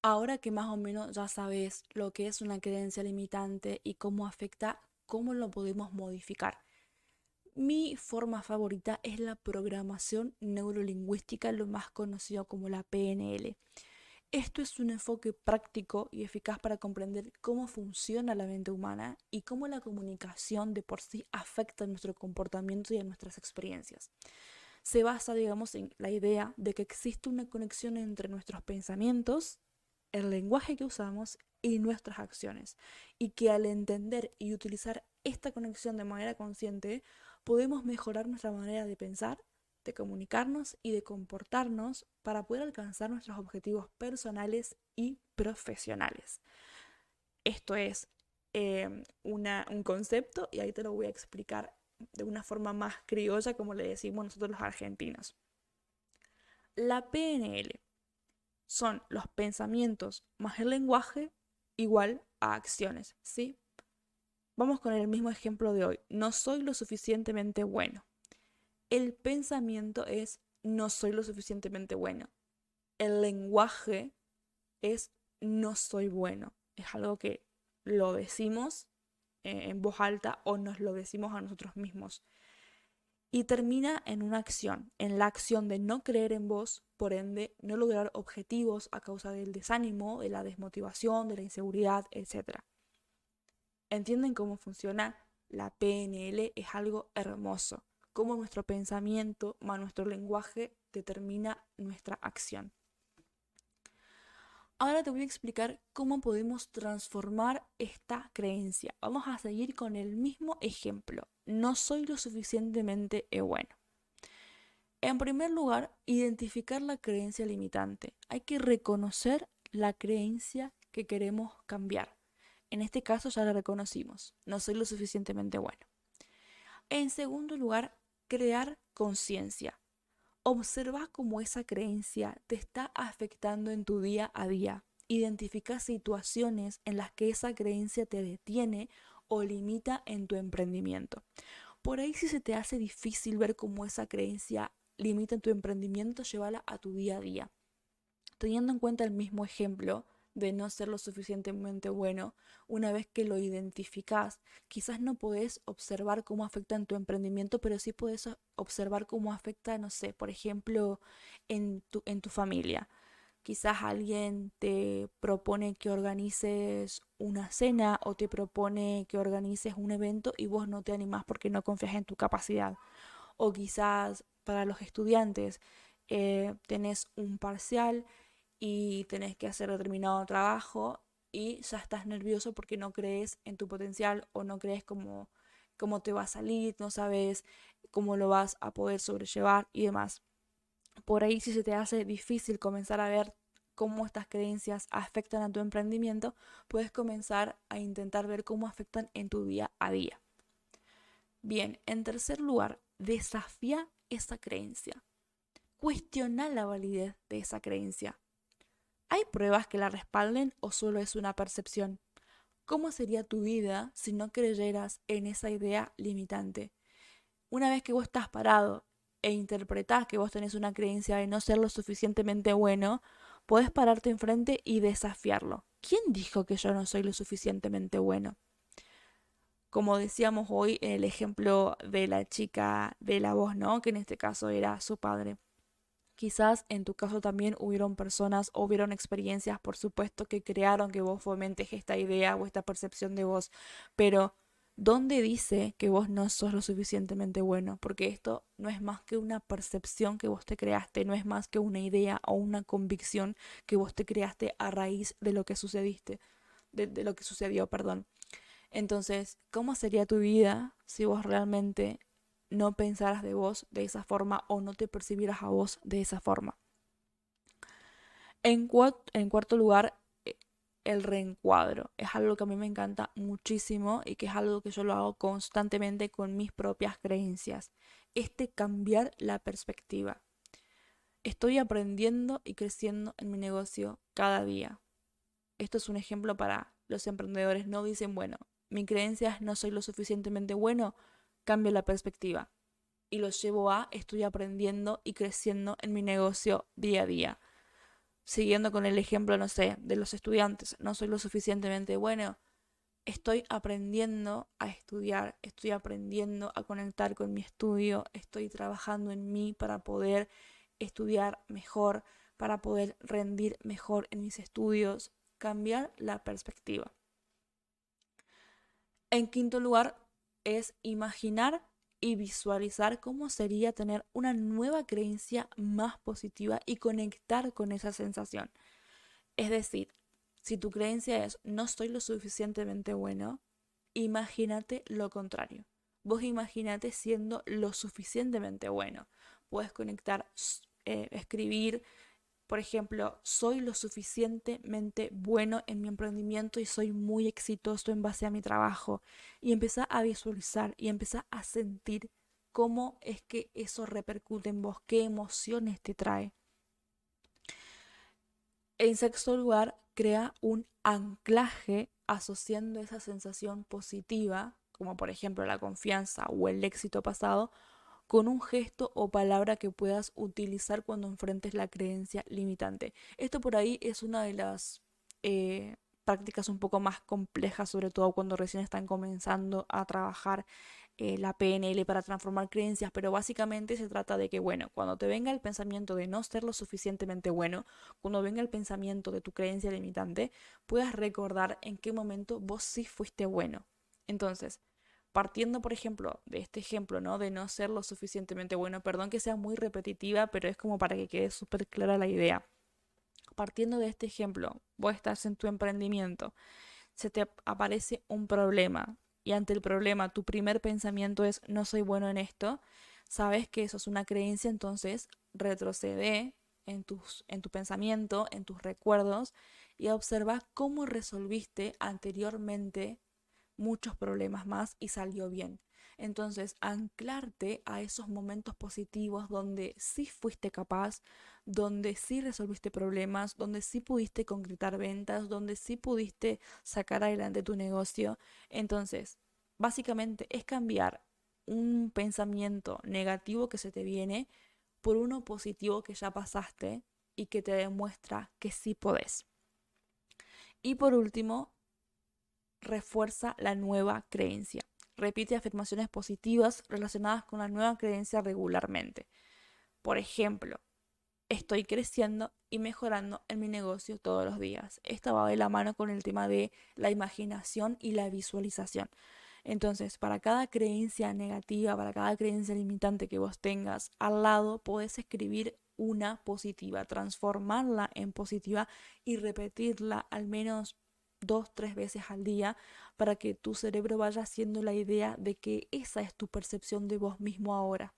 Ahora que más o menos ya sabes lo que es una creencia limitante y cómo afecta, cómo lo podemos modificar. Mi forma favorita es la programación neurolingüística, lo más conocido como la PNL. Esto es un enfoque práctico y eficaz para comprender cómo funciona la mente humana y cómo la comunicación de por sí afecta nuestro comportamiento y a nuestras experiencias. Se basa, digamos, en la idea de que existe una conexión entre nuestros pensamientos, el lenguaje que usamos y nuestras acciones, y que al entender y utilizar esta conexión de manera consciente, podemos mejorar nuestra manera de pensar, de comunicarnos y de comportarnos para poder alcanzar nuestros objetivos personales y profesionales. Esto es un concepto y ahí te lo voy a explicar de una forma más criolla, como le decimos nosotros los argentinos. La PNL son los pensamientos más el lenguaje igual a acciones, ¿sí? Vamos con el mismo ejemplo de hoy. No soy lo suficientemente bueno. El pensamiento es no soy lo suficientemente bueno. El lenguaje es no soy bueno. Es algo que lo decimos en voz alta o nos lo decimos a nosotros mismos. Y termina en una acción, en la acción de no creer en vos, por ende no lograr objetivos a causa del desánimo, de la desmotivación, de la inseguridad, etcétera. ¿Entienden cómo funciona? La PNL es algo hermoso, cómo nuestro pensamiento más nuestro lenguaje determina nuestra acción. Ahora te voy a explicar cómo podemos transformar esta creencia. Vamos a seguir con el mismo ejemplo. No soy lo suficientemente bueno. En primer lugar, identificar la creencia limitante. Hay que reconocer la creencia que queremos cambiar. En este caso ya la reconocimos. No soy lo suficientemente bueno. En segundo lugar, crear conciencia. Observa cómo esa creencia te está afectando en tu día a día. Identifica situaciones en las que esa creencia te detiene o limita en tu emprendimiento. Por ahí si se te hace difícil ver cómo esa creencia limita en tu emprendimiento, llévala a tu día a día. Teniendo en cuenta el mismo ejemplo de no ser lo suficientemente bueno, una vez que lo identificas, quizás no podés observar cómo afecta en tu emprendimiento, pero sí podés observar cómo afecta, no sé, por ejemplo, en tu familia. Quizás alguien te propone que organices una cena o te propone que organices un evento y vos no te animás porque no confías en tu capacidad. O quizás para los estudiantes tenés un parcial y tenés que hacer determinado trabajo y ya estás nervioso porque no crees en tu potencial o no crees cómo te va a salir, no sabes cómo lo vas a poder sobrellevar y demás. Por ahí si se te hace difícil comenzar a ver cómo estas creencias afectan a tu emprendimiento, puedes comenzar a intentar ver cómo afectan en tu día a día. Bien, en tercer lugar, desafía esa creencia. Cuestiona la validez de esa creencia. ¿Hay pruebas que la respalden o solo es una percepción? ¿Cómo sería tu vida si no creyeras en esa idea limitante? Una vez que vos estás parado e interpretás que vos tenés una creencia de no ser lo suficientemente bueno, podés pararte enfrente y desafiarlo. ¿Quién dijo que yo no soy lo suficientemente bueno? Como decíamos hoy en el ejemplo de la chica de la voz, ¿no? Que en este caso era su padre. Quizás en tu caso también hubieron personas, hubieron experiencias, por supuesto, que crearon que vos fomentes esta idea o esta percepción de vos, pero ¿dónde dice que vos no sos lo suficientemente bueno? Porque esto no es más que una percepción que vos te creaste, no es más que una idea o una convicción que vos te creaste a raíz de lo que sucediste, de lo que sucedió, perdón. Entonces, ¿cómo sería tu vida si vos realmente no pensaras de vos de esa forma o no te percibieras a vos de esa forma? En cuarto lugar, el reencuadro. Es algo que a mí me encanta muchísimo y que es algo que yo lo hago constantemente con mis propias creencias. Cambiar la perspectiva. Estoy aprendiendo y creciendo en mi negocio cada día. Esto es un ejemplo para los emprendedores. No dicen, bueno, mi creencia es no soy lo suficientemente bueno, cambio la perspectiva y lo llevo a estoy aprendiendo y creciendo en mi negocio día a día. siguiendo con el ejemplo, no sé, de los estudiantes, no soy lo suficientemente bueno, estoy aprendiendo a estudiar, estoy aprendiendo a conectar con mi estudio, estoy trabajando en mí para poder estudiar mejor, para poder rendir mejor en mis estudios, cambiar la perspectiva. En quinto lugar, es imaginar y visualizar cómo sería tener una nueva creencia más positiva y conectar con esa sensación. Es decir, si tu creencia es no soy lo suficientemente bueno, imagínate lo contrario. Vos imagínate siendo lo suficientemente bueno. Puedes conectar, escribir, por ejemplo, soy lo suficientemente bueno en mi emprendimiento y soy muy exitoso en base a mi trabajo. Y empezá a visualizar y empezá a sentir cómo es que eso repercute en vos, qué emociones te trae. En sexto lugar, crea un anclaje asociando esa sensación positiva, como por ejemplo la confianza o el éxito pasado, con un gesto o palabra que puedas utilizar cuando enfrentes la creencia limitante. Esto por ahí es una de las prácticas un poco más complejas, sobre todo cuando recién están comenzando a trabajar la PNL para transformar creencias, pero básicamente se trata de que, bueno, cuando te venga el pensamiento de no ser lo suficientemente bueno, cuando venga el pensamiento de tu creencia limitante, puedas recordar en qué momento vos sí fuiste bueno. Entonces, partiendo, por ejemplo, de este ejemplo, ¿no? De no ser lo suficientemente bueno, perdón que sea muy repetitiva, pero es como para que quede súper clara la idea. Partiendo de este ejemplo, vos estás en tu emprendimiento, se te aparece un problema y ante el problema tu primer pensamiento es no soy bueno en esto, sabes que eso es una creencia, entonces retrocede en tu pensamiento, en tus recuerdos y observa cómo resolviste anteriormente muchos problemas más y salió bien. Entonces, anclarte a esos momentos positivos donde sí fuiste capaz, donde sí resolviste problemas, donde sí pudiste concretar ventas, donde sí pudiste sacar adelante tu negocio. Entonces, básicamente es cambiar un pensamiento negativo que se te viene por uno positivo que ya pasaste y que te demuestra que sí podés. Y por último, refuerza la nueva creencia. Repite afirmaciones positivas relacionadas con la nueva creencia regularmente. Por ejemplo, estoy creciendo y mejorando en mi negocio todos los días. Esto va de la mano con el tema de la imaginación y la visualización. Entonces, para cada creencia negativa, para cada creencia limitante que vos tengas, al lado podés escribir una positiva, transformarla en positiva y repetirla al menos 2, 3 veces al día para que tu cerebro vaya haciendo la idea de que esa es tu percepción de vos mismo ahora.